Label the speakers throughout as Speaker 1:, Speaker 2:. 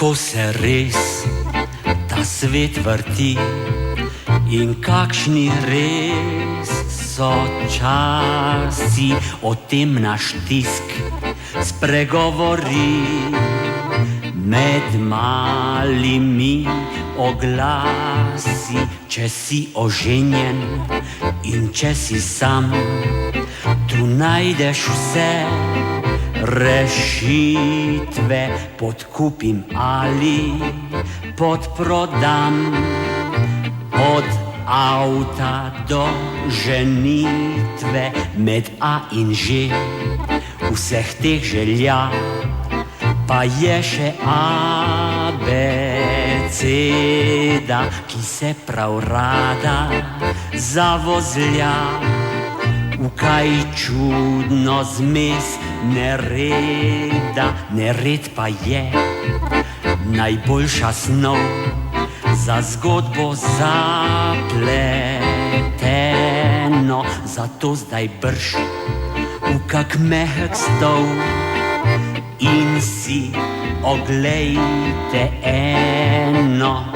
Speaker 1: kako se res ta svet vrti in kakšni res so časi, o tem naš tisk spregovori med malimi oglasi. Če si oženjen in če si sam, tu najdeš vse rešitve, podkupim ali podprodam. Od avta do ženitve, med A in Ž vseh teh želja, pa je še abeceda, ki se prav rada zavozlja v kaj čudno zmes nereda. Nered pa je najboljša snov za zgodbo zapleteno, zato zdaj brž v kak mehek stol in si oglejte eno.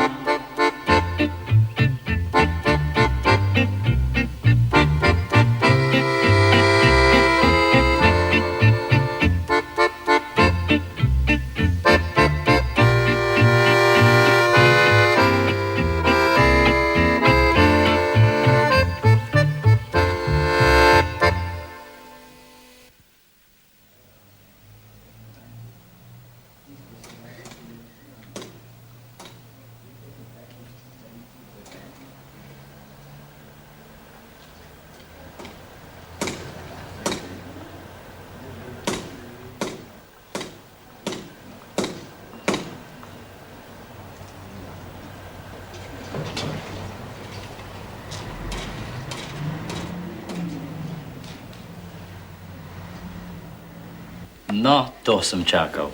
Speaker 2: No, to sem čakal.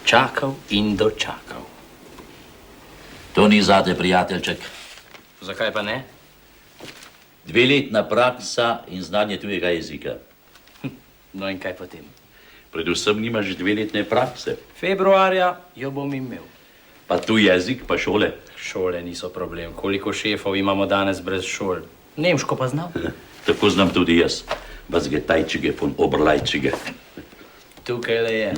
Speaker 2: Čakal in dočakal.
Speaker 3: To ni zate, prijateljček.
Speaker 2: Zakaj pa ne?
Speaker 3: 2-letna praksa in znanje tujega jezika.
Speaker 2: No in kaj potem?
Speaker 3: Predvsem nimaš 2-letne prakse.
Speaker 2: Februarja jo bom imel.
Speaker 3: Pa tu jezik, pa šole.
Speaker 2: Šole niso problem. Koliko šefov imamo danes brez šol? Nemško pa znam?
Speaker 3: Tako znam tudi jaz. Was Getajčige von Oberleitčige.
Speaker 2: Tukaj le je.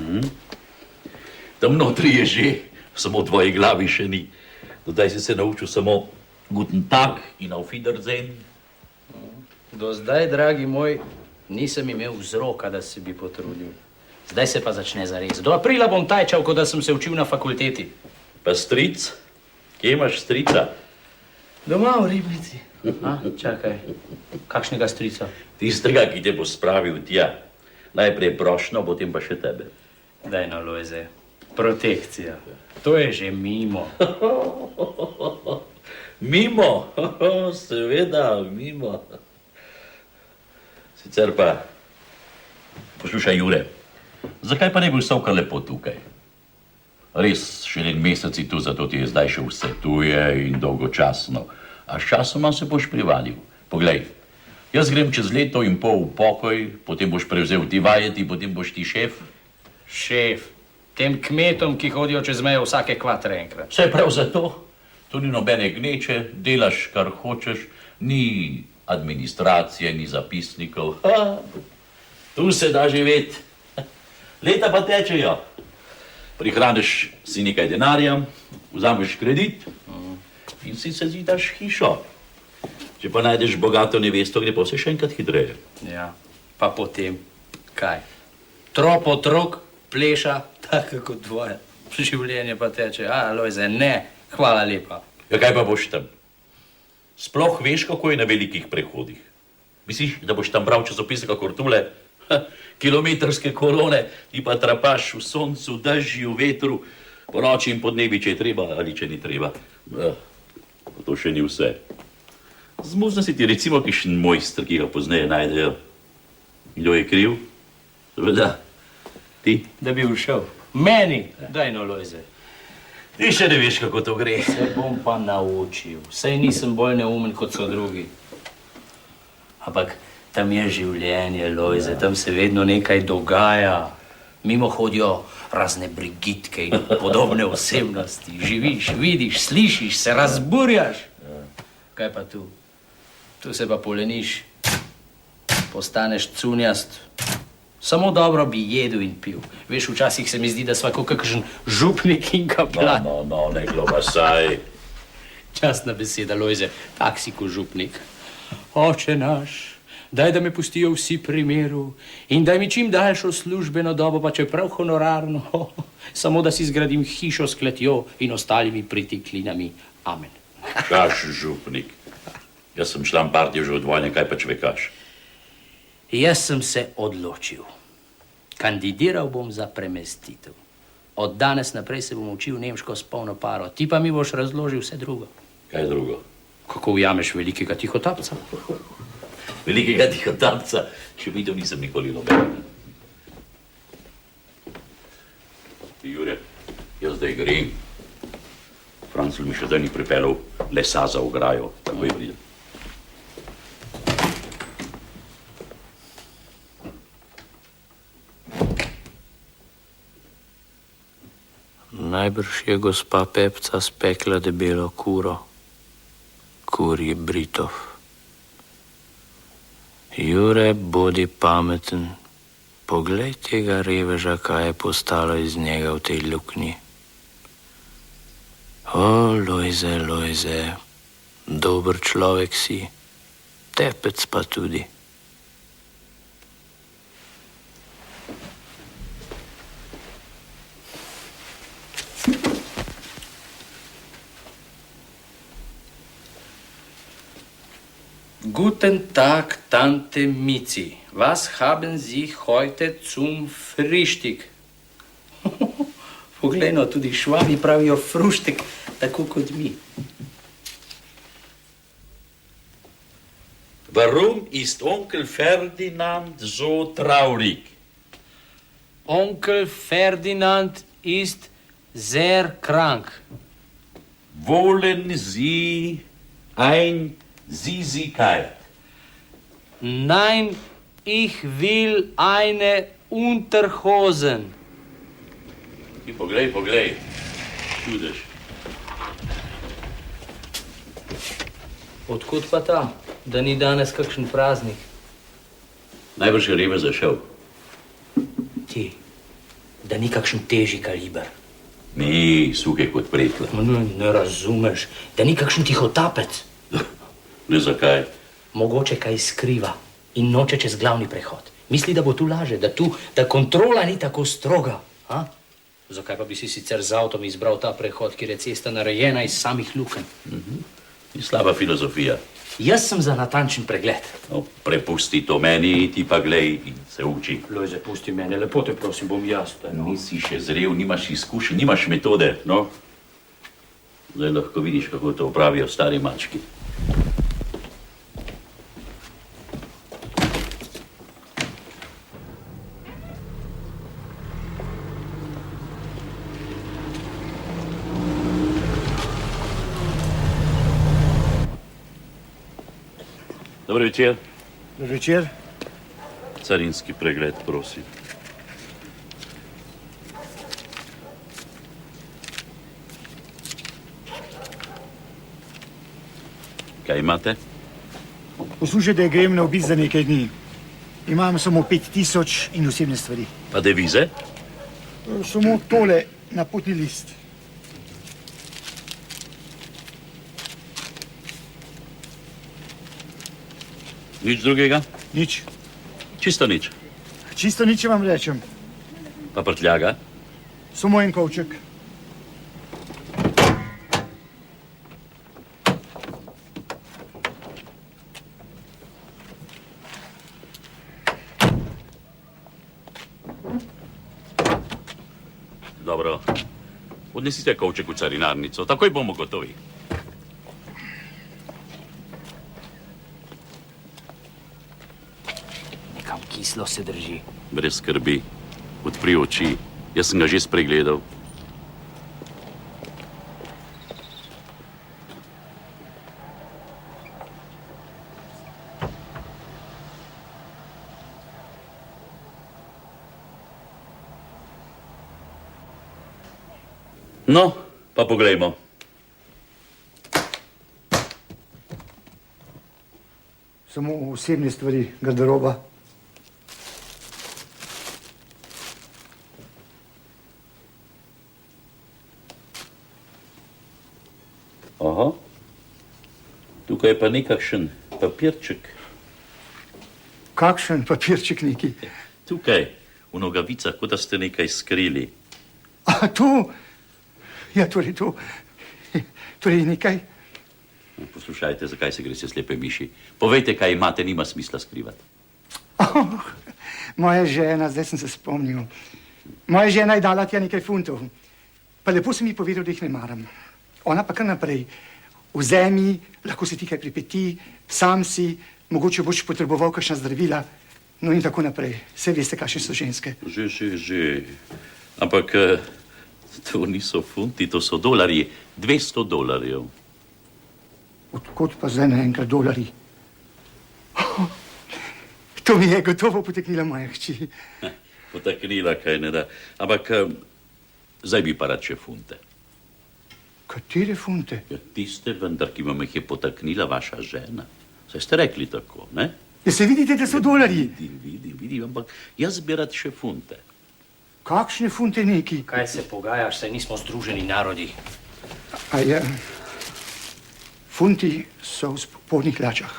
Speaker 3: Tam notri je že, samo tvoje glavi še ni. Dodaj si se naučil samo Guten Tag in Auf Wiedersehen.
Speaker 2: Do zdaj, dragi moj, nisem imel vzroka, da se bi potrudil. Zdaj se pa začne zares. Do aprila bom tajčal, kot da sem se učil na fakulteti.
Speaker 3: Pa stric? Kje imaš strica?
Speaker 2: Doma v Ribnici. Čakaj, kakšnega strica?
Speaker 3: Tistega, ki te bo spravil tja. Najprej prošnjo, potem pa še tebe.
Speaker 2: Daj no, Lojze. Protekcija. To je že mimo.
Speaker 3: Mimo? Seveda, mimo. Sicer pa, poslušaj, Jure, zakaj pa ne bi vstal kar lepo tukaj? Res, še en mesec si tu, zato ti je zdaj še vse tuje in dolgočasno. A s časoma se boš privalil. Poglej, jaz grem čez leto in pol v pokoj, potem boš prevzel ti vajeti, potem boš ti šef.
Speaker 2: Šef, tem kmetom, ki hodijo čez mejo vsake kvatre enkrat.
Speaker 3: Vse prav zato, tu ni nobene gneče, delaš, kar hočeš, ni administracije, ni zapisnikov. Tu se da živeti. Leta pa tečejo. Prihraniš si nekaj denarja, vzameš kredit in si se zidaš hišo. Če pa najdeš bogato nevesto, gre pa vse še enkrat hitreje.
Speaker 2: Ja, pa potem kaj? Trop otrok pleša tako kot tvoje. Življenje pa teče. Lojze, ne, hvala lepa.
Speaker 3: Ja, kaj pa boš tam? Sploh veš, kako je na velikih prehodih. Misliš, da boš tam bral časopise kakor tule? Kilometrske kolone, ti pa trapaš v soncu, dežju, vetru, po noči in podnevi, če je treba ali če ni treba. To še ni vse. Zmuzna si ti recimo kakšen mojster, ki ga pozneje najdejo. Kdo je kriv? Seveda, ti.
Speaker 2: Da bi ušel. Meni, daj no, Lojze.
Speaker 3: Ti še ne veš, kako to gre.
Speaker 2: Se bom pa naučil. Sej nisem bolj neumen, kot so drugi. Ampak tam je življenje, Lojze, tam se vedno nekaj dogaja. Mimo hodijo razne brigitke in podobne osebnosti. Živiš, vidiš, slišiš, se razburjaš. Kaj pa tu? Tu se pa poleniš, postaneš cunjast. Samo dobro bi jedel in pil. Veš, včasih se mi zdi, da sva kot kakšen župnik in kaplan.
Speaker 3: No, ne globasaj.
Speaker 2: Častna beseda, Lojze, tak si kot župnik. Oče naš, daj, da me pustijo vsi pri miru in daj mi čim daljšo službeno dobo, pa čeprav honorarno, samo da si zgradim hišo s kletjo in ostalimi pritiklinami. Amen.
Speaker 3: Kaš župnik. Jaz sem član partije že od vojne, kaj pa čvekaš?
Speaker 2: Jaz sem se odločil. Kandidiral bom za premestitev. Od danes naprej se bom učil nemško s polno paro. Ti pa mi boš razložil vse drugo.
Speaker 3: Kaj drugo?
Speaker 2: Kako ujameš velikega tihotapca?
Speaker 3: Velikega tihotapca, še videl nisem nikoli nobenega. Jure, jaz zdaj grem. Francl mi še zdaj ni pripeljal lesa za ograjo. Tako je vreden.
Speaker 2: Najbrž je gospa Pepca spekla debelo kuro. Kurji Britov. Jure, bodi pameten. Poglej tega reveža, kaj je postalo iz njega v tej luknji. O, Lojze, Lojze, dober človek si, tepec pa tudi. Guten Tag, Tante Mizi. Was haben Sie heute zum Frühstück? Poglej, no, tudi Švabi pravijo fruštek, tako kot mi.
Speaker 3: Warum ist Onkel Ferdinand so traurig?
Speaker 2: Onkel Ferdinand ist sehr krank.
Speaker 3: Wollen Sie ein Süßigkeit?
Speaker 2: Nein, ich will eine Unterhosen.
Speaker 3: Ti poglej, čudež.
Speaker 2: Odkud pa ta, da ni danes kakšen praznik?
Speaker 3: Najbrž je reve zašel.
Speaker 2: Ti, da ni kakšen težji kaliber.
Speaker 3: Ni, suhe kot prekla.
Speaker 2: Ne razumeš, da ni kakšen tihotapec.
Speaker 3: Ne zakaj.
Speaker 2: Mogoče kaj skriva in noče čez glavni prehod. Misli, da bo tu laže, da kontrola ni tako stroga. A? Zakaj pa bi si sicer z avtom izbral ta prehod, kjer je cesta narejena iz samih lukenj?
Speaker 3: Ni slaba filozofija.
Speaker 2: Jaz sem za natančen pregled.
Speaker 3: No, prepusti to meni, ti pa glej in se uči.
Speaker 2: Lojze, pusti mene, lepo te prosim, bom jaz. No.
Speaker 3: Nisi še zrel, nimaš izkušenj, nimaš metode, no. Zdaj lahko vidiš, kako to upravijo stari mački. Dobar večer.
Speaker 4: Dobar večer.
Speaker 3: Carinski pregled, prosim. Kaj imate?
Speaker 4: Poslušajte, grem na obisk za nekaj dni. Imam samo 5000 in osebne stvari.
Speaker 3: Pa devize?
Speaker 4: Samo tole na potni list.
Speaker 3: Nič drugega?
Speaker 4: Nič.
Speaker 3: Čisto nič.
Speaker 4: Čisto nič vam rečem.
Speaker 3: Pa prtljaga?
Speaker 4: Samo en kovček.
Speaker 3: Dobro. Odnesite kovček v carinarnico. Takoj bomo gotovi.
Speaker 2: Kislo se drži.
Speaker 3: Brez skrbi. Odpri oči. Jaz sem ga že spregledal. No, pa poglejmo.
Speaker 4: Samo osebne stvari, garderoba.
Speaker 3: Aha. Tukaj je pa nekakšen papirček.
Speaker 4: Kakšen papirček neki?
Speaker 3: Tukaj, v nogavicah, kot da ste nekaj skrili.
Speaker 4: A to? Ja, torej to. Torej nekaj.
Speaker 3: Poslušajte, zakaj se greste slepe miši. Povejte, kaj imate, nima smisla skrivati.
Speaker 4: Oh, moja žena, zdaj sem se spomnil. Moja žena je dala tja nekaj funtov. Pa lepo si mi povedal, da jih ne maram. Ona pa kar naprej. Vzemi, lahko se ti kaj pripeti, sam si, mogoče boš potreboval kakšna zdravila. No in tako naprej. Vse veste, kakšne so ženske.
Speaker 3: Že. Ampak to niso funti, to so dolarji. $200.
Speaker 4: Odkot pa zdaj naenkrat dolarji? Oh, to mi je gotovo poteknila moja hči.
Speaker 3: Potaknila, kaj ne da. Ampak zdaj bi pa rad še funte.
Speaker 4: Katere funte?
Speaker 3: Ja, tiste vendar, ki vam jih je potaknila vaša žena. Saj ste rekli tako, ne?
Speaker 4: Ja, se vidite, da so dolarji?
Speaker 3: Vidim, ampak jaz bi rad še funte.
Speaker 4: Kakšne funte neki?
Speaker 2: Kaj se pogajaš, saj nismo združeni narodi.
Speaker 4: A je... Funti so v spodnjih hlačah.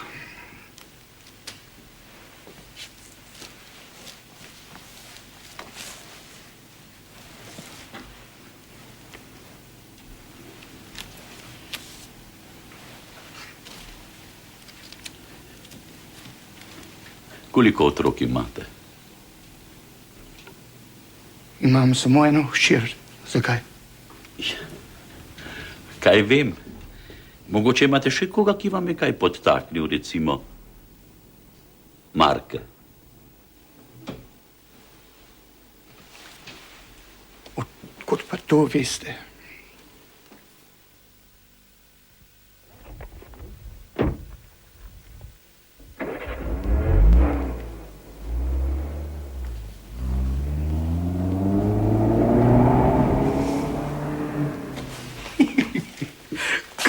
Speaker 3: Koliko otrok imate?
Speaker 4: Imam samo eno hčer. Zakaj?
Speaker 3: Kaj vem? Mogoče imate še koga, ki vam je kaj podtaknil, recimo Marka.
Speaker 4: Odkot pa to veste?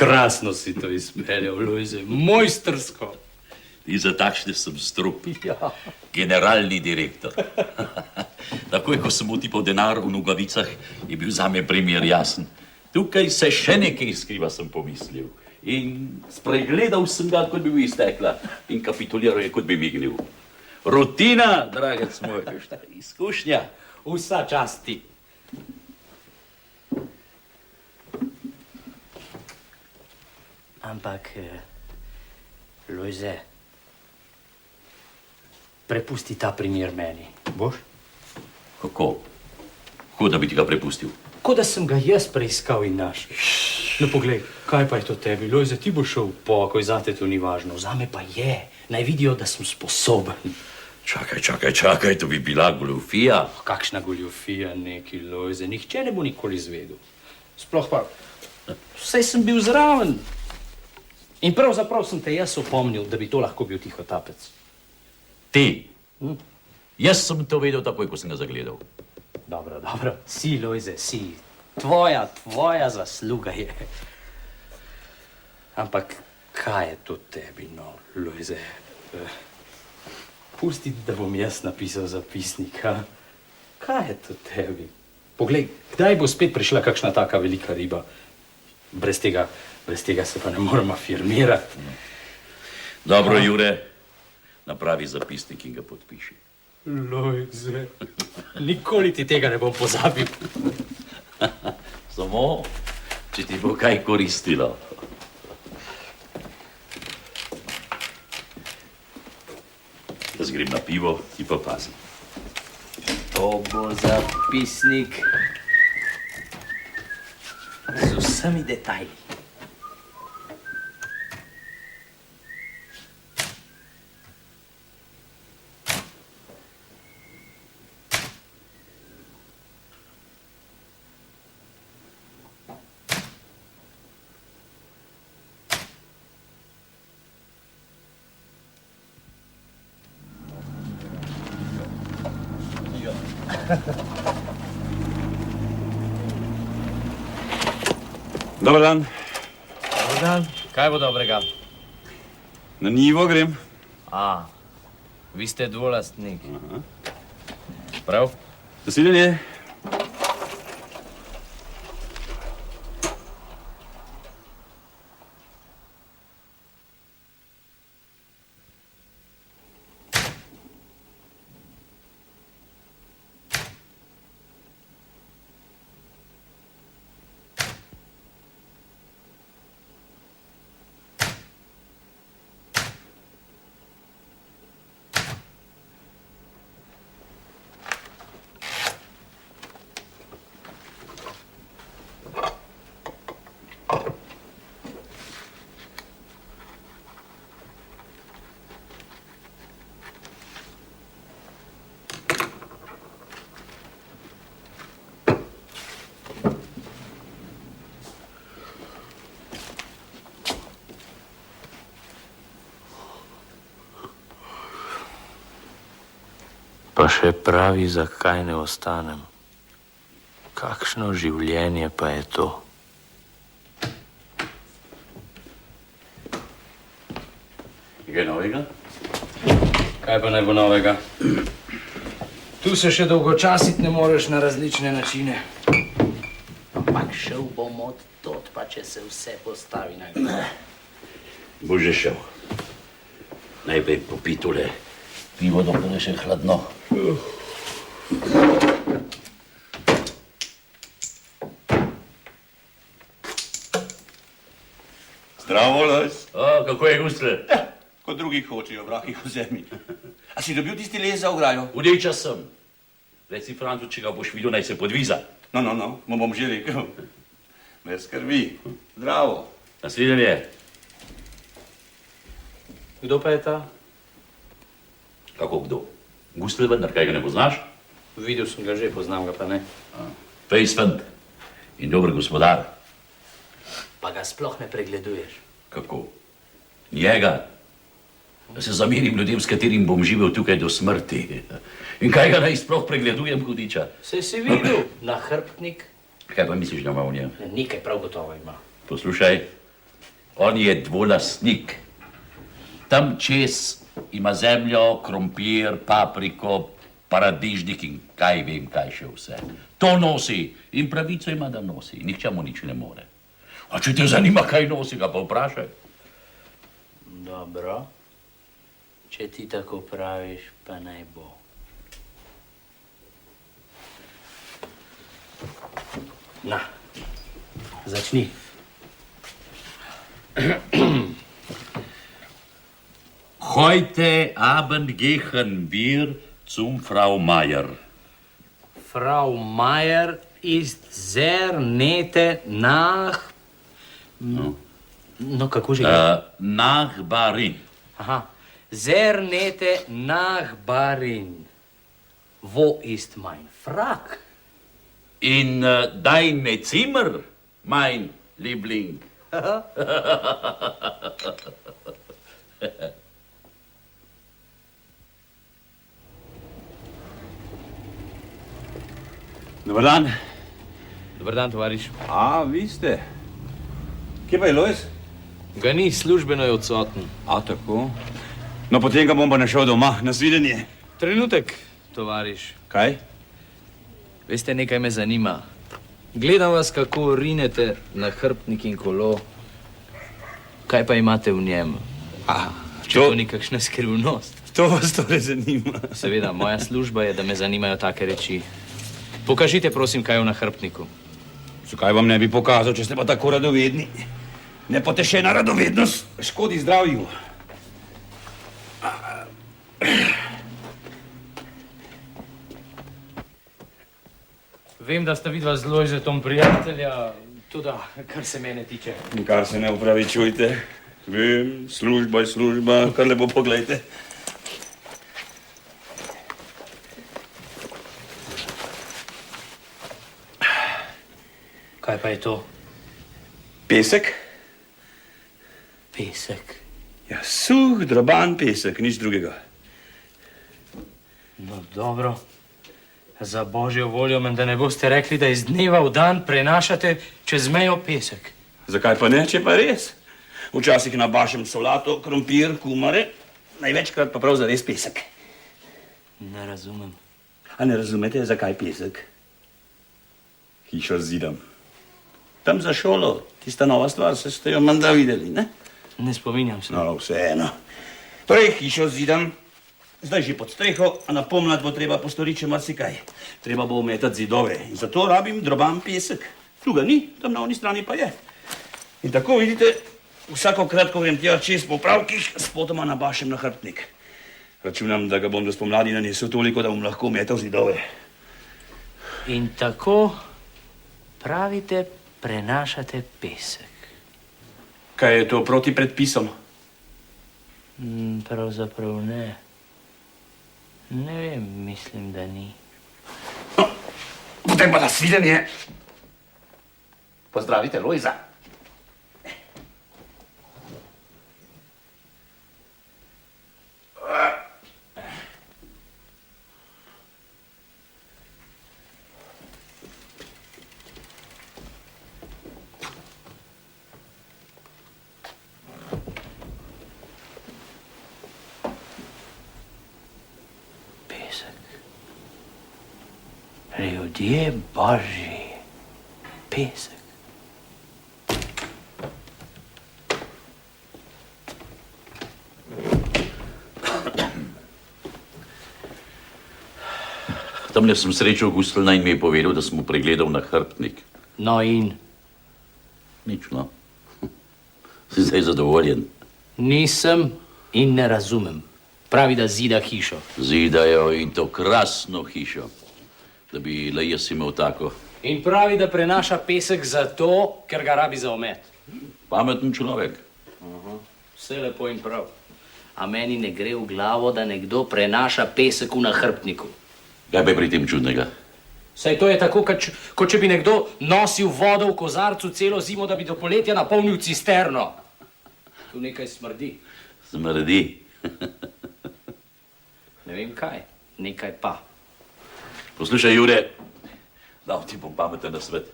Speaker 2: Krasno si to izpeljal, Lojze, mojstrsko.
Speaker 3: In za takšne sem strup.
Speaker 2: Ja.
Speaker 3: Generalni direktor. Takoj, ko sem utipal denar v nogavicah, je bil zame primer jasen. Tukaj se še nekaj skriva, sem pomislil. In spregledal sem ga, kot bi bil iztekla. In kapituliral je, kot bi mignil. Rutina, dragec moj, izkušnja.
Speaker 2: Vsa čast ti. Ampak, Lojze, prepusti ta primer meni, boš?
Speaker 3: Kako? Kako da bi ti ga prepustil?
Speaker 2: Kot da sem ga jaz preiskal in našel. No, poglej, kaj pa je to tebi, Lojze, ti boš šel v pokoj, zate to ni važno, zame pa je. Naj vidijo, da sem sposoben.
Speaker 3: Čakaj, to bi bila goljufija.
Speaker 2: Kakšna goljufija neki, Lojze, nihče ne bo nikoli izvedel. Sploh pa, saj sem bil zraven. In pravzaprav sem te jaz opomnil, da bi to lahko bil tihotapec.
Speaker 3: Ti? Jaz sem to vedel takoj, ko sem ga zagledal.
Speaker 2: Dobro. Si, Lojze, si. Tvoja zasluga je. Ampak kaj je to tebi, no, Lojze? Pusti, da bom jaz napisal zapisnik, ha? Kaj je to tebi? Poglej, kdaj bo spet prišla kakšna taka velika riba? Brez tega se pa ne moramo afirmirati.
Speaker 3: Dobro, Jure, napravi zapisnik in ga podpiši.
Speaker 2: Lojze, nikoli ti tega ne bom pozabil.
Speaker 3: Samo, če ti bo kaj koristilo. Jaz grem na pivo, ti pa pazi.
Speaker 2: To bo zapisnik z vsemi detajli.
Speaker 5: Dobar dan.
Speaker 2: Dobar dan. Kaj bo dobrega?
Speaker 5: Na njivo grem.
Speaker 2: A, vi ste dvolastnik. Prav?
Speaker 5: Nasvidenje.
Speaker 2: Pa še pravi, zakaj ne ostanem. Kakšno življenje pa je to?
Speaker 3: Kaj novega?
Speaker 2: Kaj pa naj bo novega? Tu se še dolgočasiti ne moreš na različne načine. Ampak šel bom od tod, pa če se vse postavi na glavo.
Speaker 3: Bo že šel. Najprej popi tole pivo, dokler je še hladno.
Speaker 5: Zdravo, Lojz.
Speaker 3: O, kako je gustle?
Speaker 5: Kot drugi hočejo, vraki v zemlji. A si dobil tisti les za ograjo?
Speaker 3: Udeča sem. Reci Francu, če ga boš videl, naj se podviza.
Speaker 5: No, mu bom že rekel. Brez skrbi. Zdravo.
Speaker 3: Nasvidenje.
Speaker 2: Kdo pa je ta?
Speaker 3: Kako kdo? Gustle vendar, kaj ga ne poznaš?
Speaker 2: Videl sem ga že, poznam ga pa ne.
Speaker 3: Fejs fant in dober gospodar.
Speaker 2: Pa ga sploh ne pregleduješ.
Speaker 3: Kako? Njega. Da se zamerim ljudem, s katerim bom živel tukaj do smrti. In kaj ga naj sploh pregledujem, hudiča?
Speaker 2: Se si videl? Nahrbtnik?
Speaker 3: Kaj pa misliš, da ima v njem?
Speaker 2: Nekaj prav gotovo ima.
Speaker 3: Poslušaj, on je dvolastnik. Tam čez ima zemljo, krompir, papriko, paradižnik in kaj vem, kaj še vse. To nosi in pravico ima, da nosi. Nihče mu nič ne more. A če te zanima, kaj nosi, ga pa vprašaj.
Speaker 2: Dobro. Če ti tako praviš, pa naj bo. Na, začni.
Speaker 3: Heute Abend gehen wir zum Frau Meier.
Speaker 2: Frau Meier ist sehr nette No, kako že gre?
Speaker 3: Nachbarin.
Speaker 2: Aha. Sehr nette Nachbarin. Wo ist mein Frack?
Speaker 3: In deine Zimmer, mein Liebling.
Speaker 5: Dobar dan.
Speaker 2: Dobar dan, tovariš.
Speaker 5: A, vi ste. Kje pa je Lojz?
Speaker 2: Ga ni, službeno je odsoten.
Speaker 5: A, tako. No, potem ga bom pa našel doma. Nasvidenje.
Speaker 2: Trenutek, tovariš.
Speaker 5: Kaj?
Speaker 2: Veste, nekaj me zanima. Gledam vas, kako rinete na hrbtnik in kolo. Kaj pa imate v njem? Če to ni kakšna skrivnost.
Speaker 5: To vas torej zanima.
Speaker 2: Seveda, moja služba je, da me zanimajo take reči. Pokažite, prosim, kaj je v nahrbtniku.
Speaker 5: Zakaj vam ne bi pokazal, če ste pa tako radovedni? Nepotešena radovednost škodi zdravju.
Speaker 2: Vem, da sta vidva z Lojzetom prijatelja, tudi kar se mene tiče.
Speaker 5: Nikar se ne upravičujte. Vem, služba je služba, kar lepo poglejte.
Speaker 2: Kaj pa je to?
Speaker 5: Pesek?
Speaker 2: Pesek.
Speaker 5: Ja, suh, droban pesek, nič drugega.
Speaker 2: No, dobro. Za božjo voljo, menda ne boste rekli, da iz dneva v dan prenašate čez mejo pesek.
Speaker 5: Zakaj pa ne, če pa res? Včasih nabašem solato, krompir, kumare, največkrat pa prav zares pesek.
Speaker 2: Ne razumem.
Speaker 5: A ne razumete, zakaj pesek? Hišo zidam. Tam za šolo, tista nova stvar, se ste jo menda videli, ne?
Speaker 2: Ne spominjam se.
Speaker 5: No, vseeno. Torej, hišo zidam, zdaj že pod streho, a na pomlad bo treba postoriti še marsikaj. Treba bo umetati zidove in zato rabim droban pesek. Tu ga ni, tam na oni strani pa je. In tako vidite, vsakokrat, ko grem tja čez po pravkih, spotoma nabašem na hrbtnik. Računam, da ga bom do spomladi nanesel toliko, da bom lahko umetal zidove.
Speaker 2: In tako pravite, prenašate pesek.
Speaker 5: Kaj je to proti predpisom?
Speaker 2: Pravzaprav ne. Ne vem, mislim, da ni.
Speaker 5: No, potem pa nasvidenje. Pozdravite, Lojza.
Speaker 2: Ljudje božji, pesek.
Speaker 3: Tamle sem srečal Gustelna in mi je povedal, da sem mu pregledal na hrbtnik.
Speaker 2: No in?
Speaker 3: Nič, no. Si zdaj zadovoljen?
Speaker 2: Nisem in ne razumem. Pravi, da zida hišo.
Speaker 3: Zidajo in to krasno hišo. Da bi le jaz imel tako.
Speaker 2: In pravi, da prenaša pesek zato, ker ga rabi za omet.
Speaker 3: Pameten človek.
Speaker 2: Vse lepo in prav. A meni ne gre v glavo, da nekdo prenaša pesek v nahrbtniku.
Speaker 3: Kaj pa je pri tem čudnega?
Speaker 2: Saj to je tako, kot če bi nekdo nosil vodo v kozarcu celo zimo, da bi do poletja napolnil cisterno. Tu nekaj smrdi.
Speaker 3: Smrdi?
Speaker 2: Ne vem kaj, nekaj pa.
Speaker 3: Poslušaj, Jure, dal ti bom pameten na svet.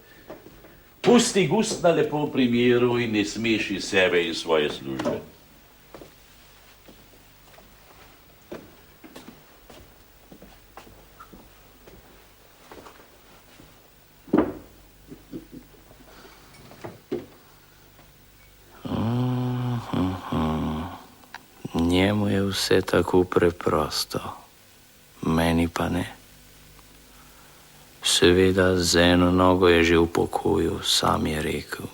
Speaker 3: Pusti Gustna lepo pri miru in ne smeši sebe in svoje službe.
Speaker 2: Njemu je vse tako preprosto, meni pa ne. Seveda, z eno nogo je že v pokoju, sam je rekel,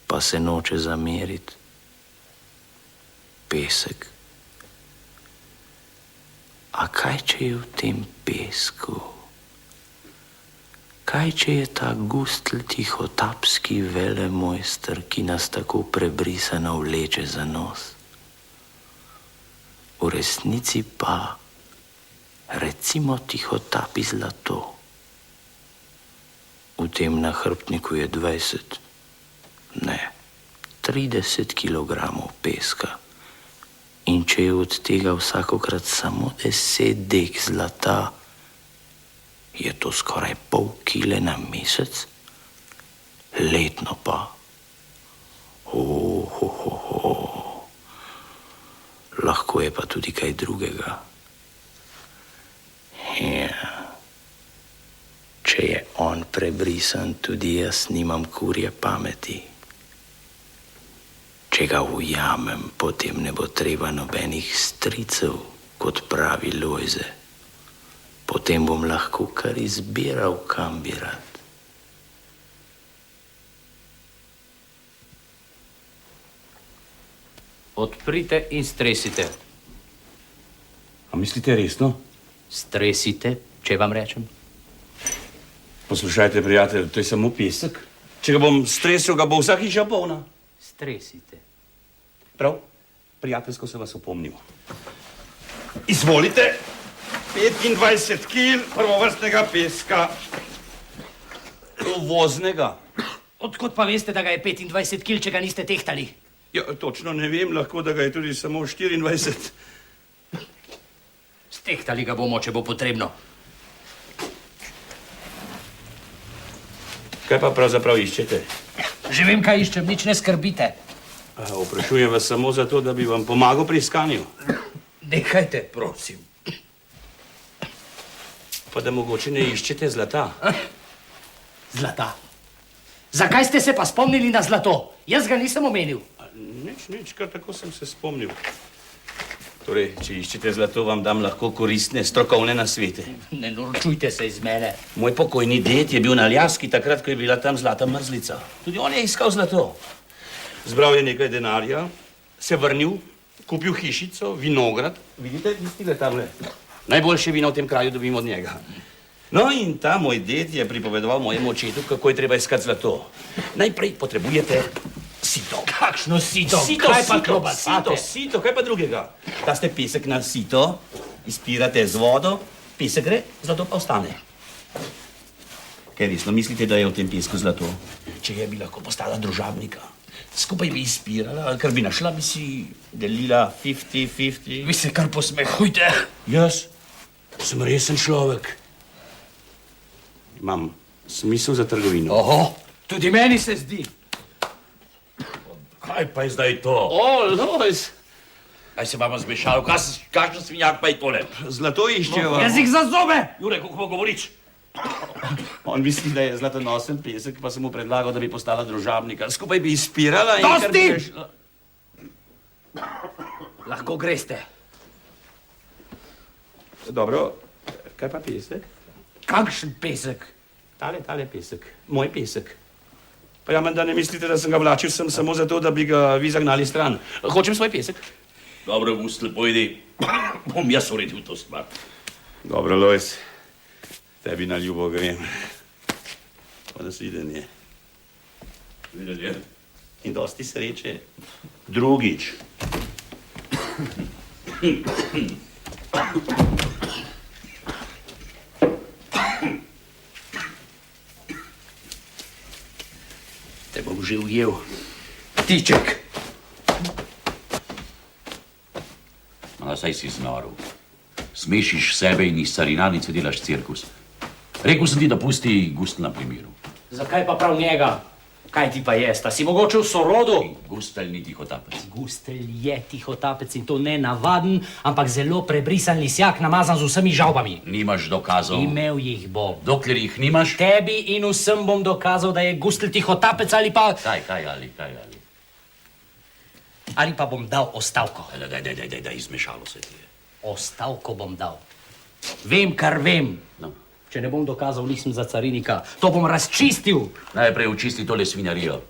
Speaker 2: pa se noče zameriti. Pesek. A kaj, če je v tem pesku? Kaj, če je ta Gustl tihotapski velemojster, ki nas tako prebrisano vleče za nos? V resnici pa, recimo, tihotapi zlato. V tem nahrbtniku je 20, ne, 30 kilogramov peska. In če je od tega vsakokrat samo 10 dek zlata, je to skoraj pol kile na mesec, letno pa. Lahko je pa tudi kaj drugega. Ja. Če je on prebrisan, tudi jaz nimam kurje pameti. Če ga ujamem, potem ne bo treba nobenih stricev, kot pravi Lojze. Potem bom lahko kar izbiral, kam bi rad. Odprite in stresite.
Speaker 5: A mislite resno?
Speaker 2: Stresite, če vam rečem.
Speaker 5: Poslušajte, prijatelj, to je samo pesek. Če ga bom stresel, ga bo vsa hiša polna.
Speaker 2: Stresite.
Speaker 5: Prav, prijateljsko se vas opomnil. Izvolite, 25 kil prvovrstnega peska. Voznega.
Speaker 2: Odkot pa veste, da ga je 25 kil, če ga niste tehtali?
Speaker 5: Ja, točno ne vem, lahko da ga je tudi samo 24.
Speaker 2: Stehtali ga bomo, če bo potrebno.
Speaker 5: Kaj pa pravzaprav iščete?
Speaker 2: Že vem, kaj iščem, nič ne skrbite.
Speaker 5: Vprašujem vas samo zato, da bi vam pomagal pri iskanju.
Speaker 2: Nehajte, prosim.
Speaker 5: Pa da mogoče ne iščete zlata.
Speaker 2: Zlata. Zakaj ste se pa spomnili na zlato? Jaz ga nisem omenil.
Speaker 5: Nič, kar tako sem se spomnil. Torej, če iščete zlato, vam dam lahko koristne, strokovne nasvete.
Speaker 2: Ne norčujte se iz mene.
Speaker 5: Moj pokojni ded je bil na Aljaski takrat, ko je bila tam zlata mrzlica. Tudi on je iskal zlato. Zbral je nekaj denarja, se vrnil, kupil hišico, vinograd. Vidite, tistile tamle. Najboljše vino v tem kraju dobim od njega. No in ta moj ded je pripovedoval mojemu očetu, kako je treba iskati zlato. Najprej potrebujete sito.
Speaker 2: Kakšno sito?
Speaker 5: Kaj pa klobasate? Sito, kaj pa drugega? Daste pesek na sito, izpirate z vodo, pesek gre, zlato pa ostane. Kaj resno mislite, da je v tem pesku zlato? Če je, bi lahko postala družabnika. Skupaj bi izpirala, ali kar bi našla, bi si delila 50-50.
Speaker 2: Vi se kar posmehujte.
Speaker 5: Jaz sem resen človek. Imam smisel za trgovino.
Speaker 2: Oho, tudi meni se zdi.
Speaker 3: Kaj pa je zdaj to?
Speaker 5: Lojz,
Speaker 3: Kaj se vama zmešalo? Kakšen svinjak pa je tole?
Speaker 5: zlato iščejo.
Speaker 2: Jezik za zobe!
Speaker 3: Jure, kako govoriš?
Speaker 5: On misli, da je zlatonosen pesek, pa sem mu predlagal, da bi postala družabnika. Skupaj bi izpirala in...
Speaker 2: Dosti!
Speaker 5: kar bi rešila.
Speaker 2: Lahko greste.
Speaker 5: Dobro, kaj pa pesek?
Speaker 2: Kakšen pesek?
Speaker 5: Tale pesek. Moj pesek. Pa ja, menda ne mislite, da sem ga vlačil sem samo zato, da bi ga vi zagnali stran. Hočem svoj pesek.
Speaker 3: Dobro, Gustl, pojdi. Bom jaz uredil to stvar.
Speaker 5: Dobro, Lojz. Tebi na ljubo grem. Pa nasvidenje.
Speaker 3: Videnje.
Speaker 5: In dosti sreče. Drugič.
Speaker 2: Te bom že ujel. Ptiček.
Speaker 3: No, saj si znoril. Smešiš sebe in iz carinarnice delaš cirkus. Rekel sem ti, da pusti Gustl na primeru.
Speaker 2: Zakaj pa prav njega? Kaj ti pa je? Sta si mogoče v sorodu?
Speaker 3: Gustl ni tihotapec.
Speaker 2: Gustl je tihotapec in to ne navaden, ampak zelo prebrisan lisjak, namazan z vsemi žalbami.
Speaker 3: Nimaš dokazov.
Speaker 2: Imel jih bom.
Speaker 3: Dokler jih nimaš...
Speaker 2: Tebi in vsem bom dokazal, da je Gustl tihotapec ali pa...
Speaker 3: Kaj ali?
Speaker 2: Ali pa bom dal ostavko.
Speaker 3: Daj, izmešalo se ti je.
Speaker 2: Ostavko bom dal. Vem, kar vem.
Speaker 3: No.
Speaker 2: Če ne bom dokazal, nisem za carinika. To bom razčistil.
Speaker 3: Najprej očisti tole svinjarijo.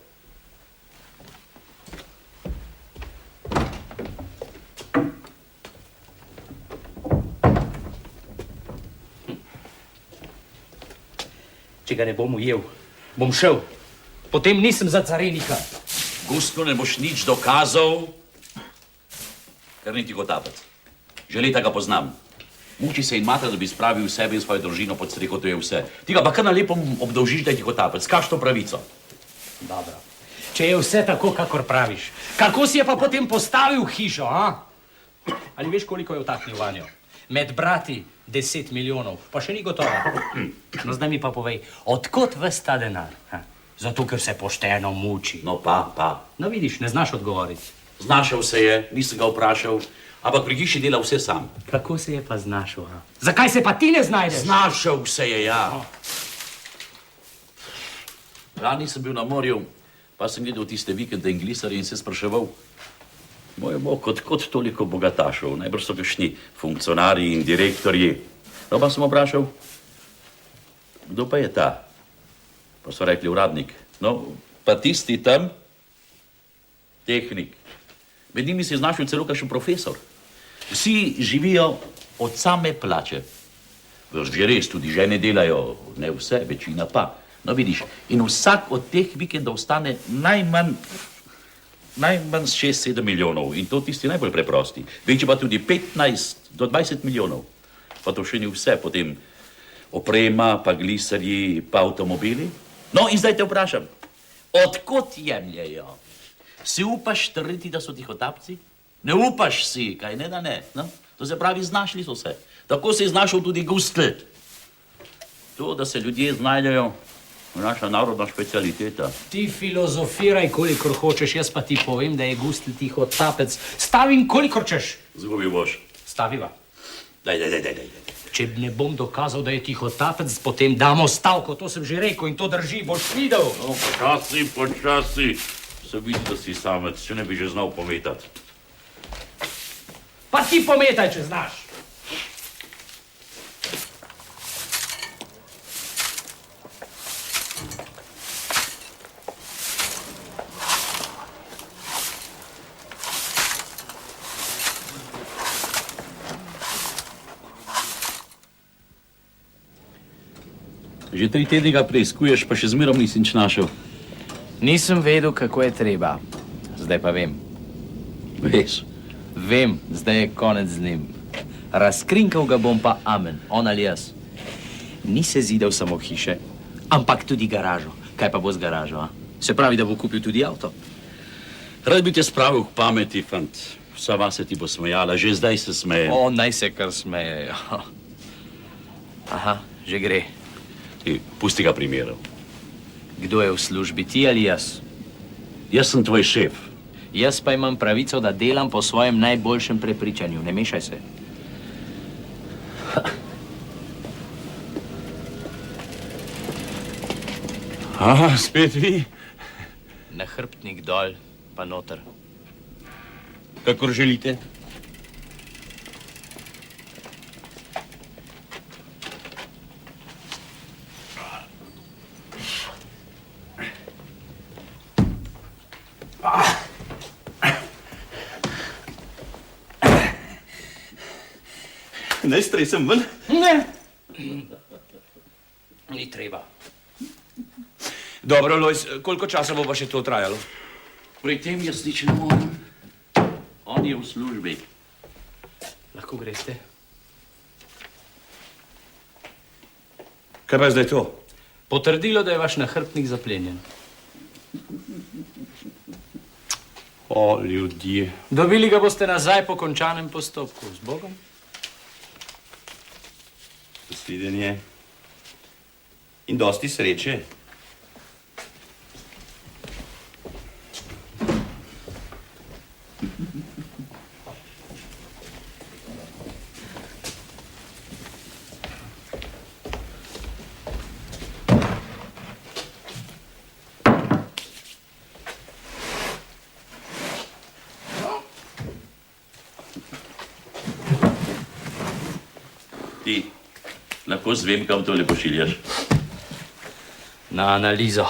Speaker 2: Če ga ne bom ujel, bom šel. Potem nisem za carinika.
Speaker 3: Gustlu ne boš nič dokazal, ker ni tihotapec. Že leta ga poznam. Muči se in matra, da bi spravil sebe in svojo družino pod streho, to je vse. Ti ga pa kar na lepo obdolžiš, da je tihotapec. Kakšno pravico?
Speaker 2: Dobro. Če je vse tako, kakor praviš, kako si je pa potem postavil hišo, a? Ali veš, koliko je vtaknil vanjo? Med brati 10 milijonov, pa še ni gotova. No, zdaj mi pa povej, odkot ves ta denar? Ha? Zato, ker se pošteno muči.
Speaker 3: No pa.
Speaker 2: No, vidiš, ne znaš odgovoriti.
Speaker 3: Znašel se je, nisem ga vprašal, ampak pri hiši dela vse sam.
Speaker 2: Kako se je pa znašel, a? Zakaj se pa ti ne znajdeš?
Speaker 3: Znašel se je, ja. Lani sem bil na morju, pa sem gledal tiste vikende in glisarje in se spraševal, moj bog, odkot toliko bogatašev, najbrž so kakšni funkcionarji in direktorji. No, pa sem vprašal, kdo pa je ta? Pa so rekli, uradnik. No, pa tisti tam, tehnik. Med njimi se je znašel celo kakšen profesor. Vsi živijo od same plače. Že res, tudi žene delajo, ne vse, večina pa. No, vidiš, in vsak od teh vikendov stane najmanj 6-7 milijonov. In to tisti najbolj preprosti. Večji pa tudi 15 do 20 milijonov. Pa to še ni vse, potem oprema, pa glisarji, pa avtomobili. No, in zdaj te vprašam, odkot jemljejo? Si upaš trditi, da so tihotapci? Ne upaš si, kaj ne, da ne. No? To se pravi, znašli so se. Tako se je znašel tudi Gustl. To, da se ljudje znajdejo, Naša narodna specialiteta.
Speaker 2: Ti filozofiraj, kolikor hočeš, jaz pa ti povem, da je gustel tihotapec. Stavim, kolikor češ.
Speaker 3: Zgubil boš.
Speaker 2: Staviva.
Speaker 3: Daj.
Speaker 2: Če ne bom dokazal, da je tihotapec, potem damo stavko, to sem že rekel in to drži, boš videl.
Speaker 3: No, počasi. Se vidi, da si samec, če ne bi že znal pometati.
Speaker 2: Pa ti pometaj, če znaš.
Speaker 3: Že 3 tedne ga preiskuješ, pa še zmerom nisi nič našel.
Speaker 2: Nisem vedel, kako je treba. Zdaj pa vem.
Speaker 3: Veš?
Speaker 2: Vem, zdaj je konec z njim. Razkrinkal ga bom pa amen, on ali jaz. Ni se zidal samo hiše, ampak tudi garažo. Kaj pa bo z garažo, a? Se pravi, da bo kupil tudi avto.
Speaker 3: Rad bi te spravil k pameti, fant. Vsa vas se ti bo smejala, že zdaj se smeje.
Speaker 2: O, naj se kar smejejo. Aha, že gre.
Speaker 3: Pusti ga primerov.
Speaker 2: Kdo je v službi, ti ali jaz?
Speaker 3: Jaz sem tvoj šef.
Speaker 2: Jaz pa imam pravico, da delam po svojem najboljšem prepričanju. Ne mešaj se.
Speaker 5: Aha, spet vi?
Speaker 2: Nahrbtnik dol, pa noter.
Speaker 5: Kakor želite. Ne stresem ven.
Speaker 2: Ne. Ni treba.
Speaker 5: Dobro, Lojz, koliko časa bo pa še to trajalo?
Speaker 3: Pri tem jaz nič ne morem. On je v službi.
Speaker 2: Lahko greste?
Speaker 5: Kaj pa je zdaj to?
Speaker 2: Potrdilo, da je vaš nahrbtnik zaplenjen.
Speaker 5: O, ljudje.
Speaker 2: Dobili ga boste nazaj po končanem postopku. Z Bogom.
Speaker 5: Nasvidenje. In dosti sreče.
Speaker 3: Ti lahko zvem, kam tole pošiljaš.
Speaker 2: Na analizo.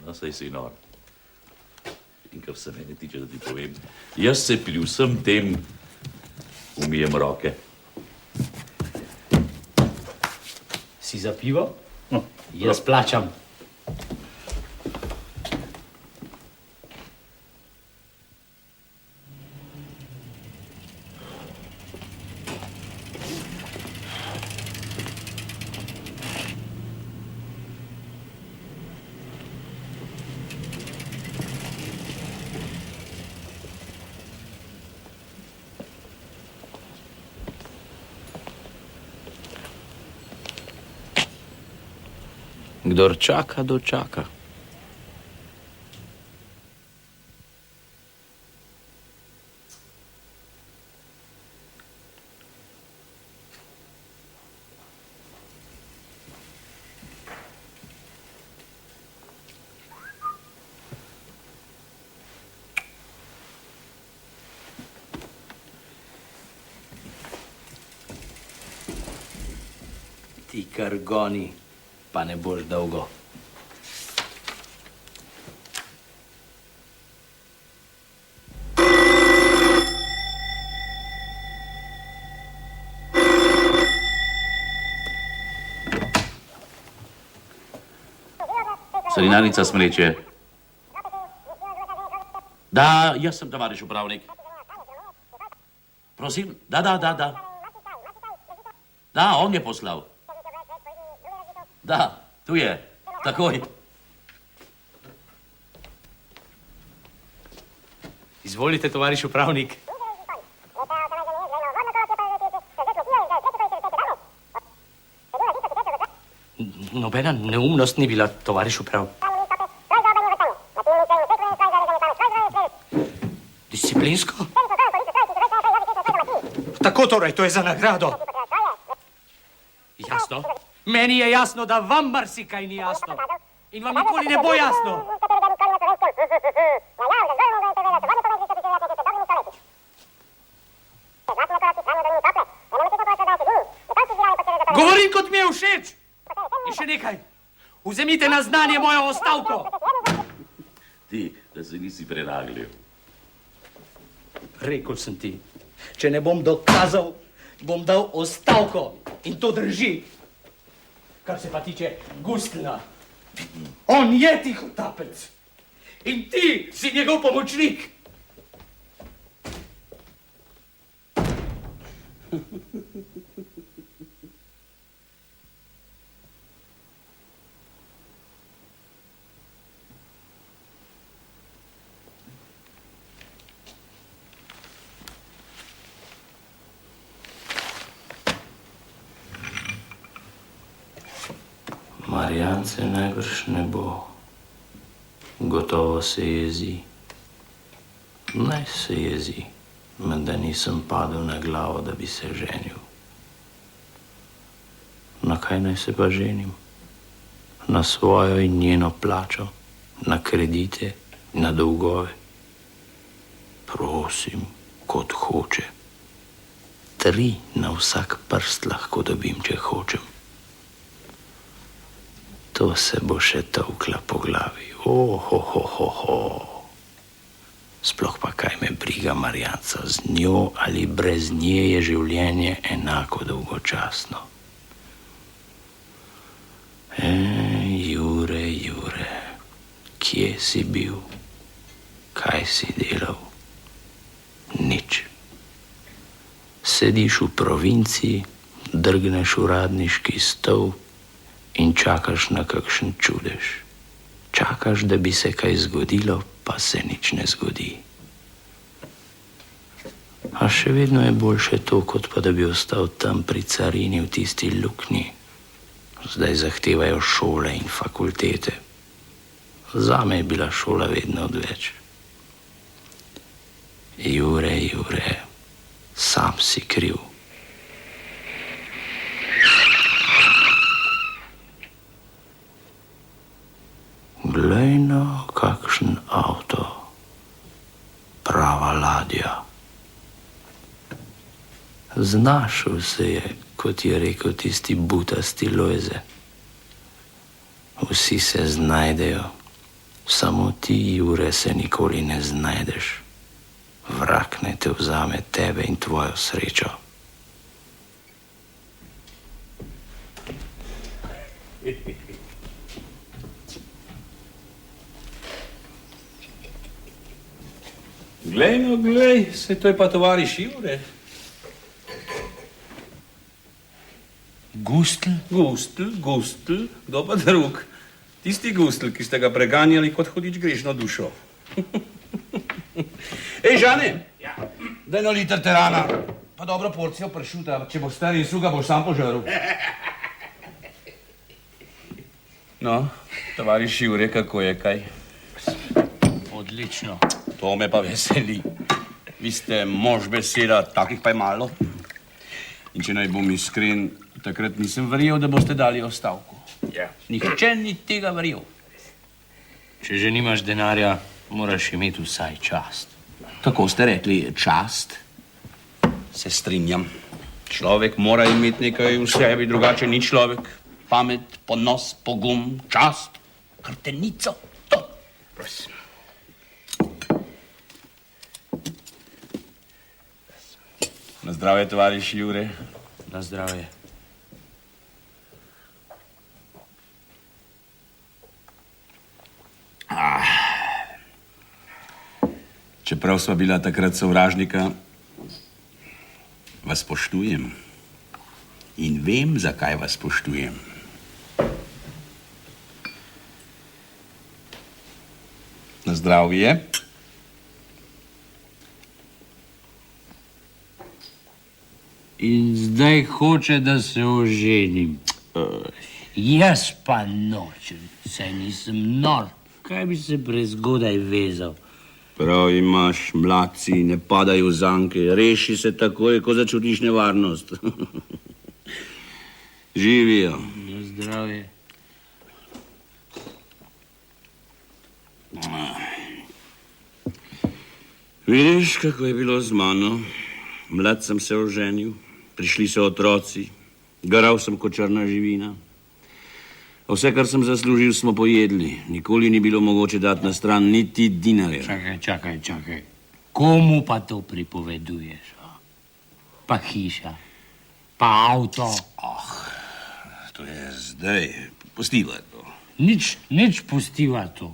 Speaker 3: No, saj si nor. In kar se mene tiče, da ti povem, jaz se pri vsem tem umijem roke.
Speaker 2: Si za pivo? Jaz plačam. Kdor čaka, dočaka. Ti kar goni, pa ne boš dolgo.
Speaker 3: Carinarnica Smreče. Da, jaz sem tovariš upravnik. Prosim, da. Da, on je poslal. Da, tu je, takoj.
Speaker 2: Izvolite, tovariš upravnik. Nobena neumnost ni bila, tovariš uprav. Disciplinsko?
Speaker 4: Tako torej, to je za nagrado.
Speaker 2: Jasno. Meni je jasno, da vam marsikaj ni jasno. In vam nikoli ne bo jasno. Govorim, kot mi je všeč. In še nekaj. Vzemite na znanje mojo ostavko.
Speaker 3: Ti, da se nisi prenaglil.
Speaker 2: Rekl sem ti, če ne bom dokazal, bom dal ostavko. In to drži. Kar se pa tiče Gustlna. On je tihotapec. In ti si njegov pomočnik.
Speaker 6: Marjance najbrž ne bo. Gotovo se jezi. Naj se jezi, menda nisem padel na glavo, da bi se ženil. Na kaj naj se pa ženim? Na svojo in njeno plačo, na kredite, na dolgove. Prosim, kot hoče. 3 na vsak prst lahko dobim, če hočem. To se bo še tolkla po glavi. Sploh pa kaj me briga Marjanca, z njo ali brez nje je življenje enako dolgočasno. Jure, kje si bil? Kaj si delal? Nič. Sediš v provinciji, drgneš uradniški stol in čakaš na kakšen čudež. Čakaš, da bi se kaj zgodilo, pa se nič ne zgodi. A še vedno je boljše to, kot pa da bi ostal tam pri carini v tisti luknji. Zdaj zahtevajo šole in fakultete. Zame je bila šola vedno odveč. Jure, sam si kriv. Glej no, kakšen avto. Prava ladja. Znašel se je, kot je rekel tisti butasti Lojze. Vsi se znajdejo, samo ti, Jure, se nikoli ne znajdeš. Vrag naj te vzame tebe in tvojo srečo.
Speaker 5: Glej, se to je pa tovariš Jure. Gustl, kdo pa drug? Tisti Gustl, ki ste ga preganjali kot hudič grešno dušo. Ej, Žane, daj no liter terana, pa dobro porcijo pršuta, če boš stari suga, boš sam požaril. No, tovariš Jure, kako je kaj?
Speaker 2: Odlično.
Speaker 5: To me pa veseli. Vi ste mož beseda, takih pa je malo. In če naj bom iskren, takrat nisem verjel, da boste dali ostavko. Ja. Nihče ni tega verjel.
Speaker 2: Če že nimaš denarja, moraš imeti vsaj čast.
Speaker 5: Tako ste rekli, čast. Se strinjam. Človek mora imeti nekaj v sebi, drugače ni človek. Pamet, ponos, pogum, čast, krtenico, to. Prosim. Na zdravje, tovariš Jure.
Speaker 2: Na zdravje.
Speaker 5: Čeprav sva bila takrat sovražnika, vas spoštujem. In vem, zakaj vas spoštujem. Na zdravje.
Speaker 6: In zdaj hoče, da se oženim. Jaz pa nočem, saj nisem nor. Kaj bi se prezgodaj vezal?
Speaker 5: Prav imaš, mladci, ne padajo v zanke. Reši se takoj, ko začutiš nevarnost. Živijo.
Speaker 6: Na zdravje.
Speaker 5: Vidiš, kako je bilo z mano? Mlad sem se oženil, prišli so otroci, garal sem kot črna živina. Vse, kar sem zaslužil, smo pojedli. Nikoli ni bilo mogoče dati na stran niti dinarja.
Speaker 6: Čakaj. Komu pa to pripoveduješ? Pa hiša, pa avto.
Speaker 5: To je zdaj. Pustiva to.
Speaker 6: Nič pustiva to.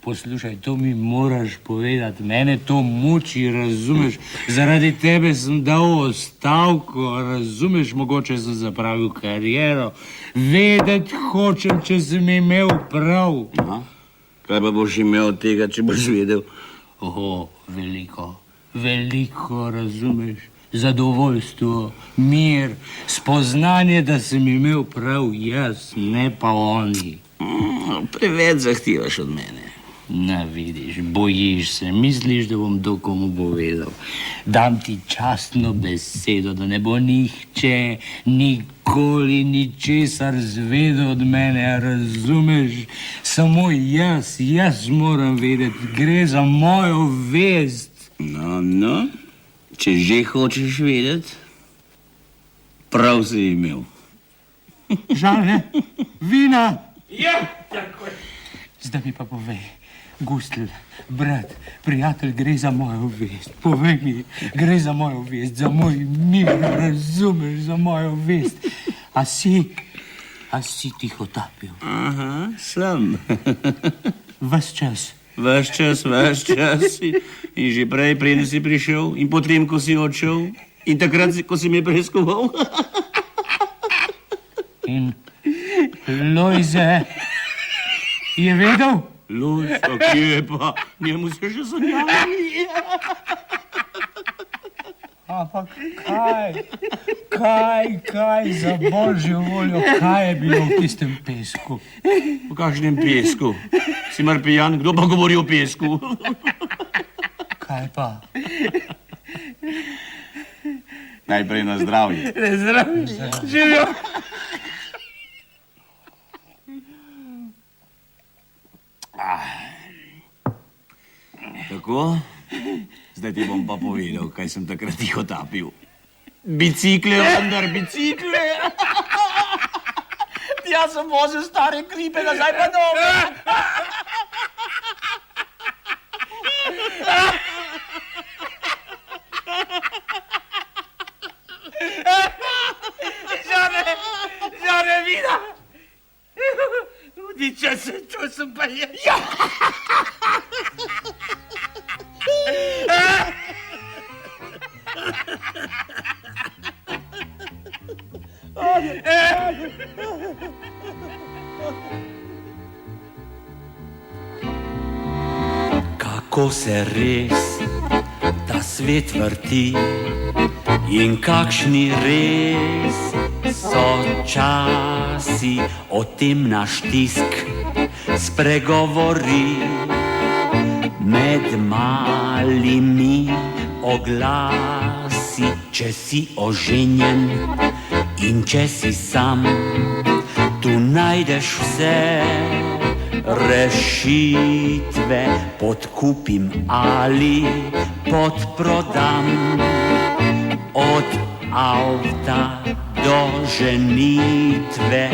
Speaker 6: Poslušaj, to mi moraš povedati. Mene to muči, razumeš? Zaradi tebe sem dal ostavko, razumeš? Mogoče sem zapravil kariero. Vedeti hočem, če sem imel prav.
Speaker 5: Aha. Kaj pa boš imel od tega, če boš vedel?
Speaker 6: Veliko, razumeš? Zadovoljstvo, mir, spoznanje, da sem imel prav jaz, ne pa oni.
Speaker 5: Preveč zahtevaš od mene.
Speaker 6: Na, vidiš, bojiš se, misliš, da bom to komu povedal. Dam ti častno besedo, da ne bo nihče nikoli ničesar zvedel od mene, razumeš? Samo jaz moram vedeti, gre za mojo vest.
Speaker 5: No, če že hočeš vedeti, prav si imel.
Speaker 4: Žane, vina!
Speaker 6: Ja, tako je. Zdaj mi pa povej, Gustl, brat, prijatelj, gre za mojo vest. Povej mi, gre za mojo vest, za moj mir, razumeš, za mojo vest. A si tihotapil?
Speaker 5: Aha, sem.
Speaker 6: Ves čas.
Speaker 5: Ves čas. In že prej, preden si prišel, in potem, ko si odšel, in takrat, ko si me preiskoval.
Speaker 6: In Lojze je vedel?
Speaker 5: Lojza, kje pa? Njemu se že sanjali.
Speaker 6: Ampak kaj za božjo voljo, kaj je bilo v tistem pesku?
Speaker 5: V kakšnem pesku? Si mar pijan, kdo pa govori o pesku?
Speaker 6: Kaj pa?
Speaker 5: Najprej na zdravje.
Speaker 6: Na zdravje. Živijo.
Speaker 5: Tako, zdaj ti bom pa povedal, kaj sem takrat tihotapil. Bicikle, vendar bicikle.
Speaker 6: Jaz sem vozil stare klipe, nazaj pa nove. Žane, vina. Niče se, to sem pa jaz. Ja.
Speaker 1: Kako se res ta svet vrti in kakšni res so časi, o tem naš tisk spregovori med malimi oglasi. Če si oženjen in če si sam, tu najdeš vse rešitve, podkupim ali podprodam. Od avta do ženitve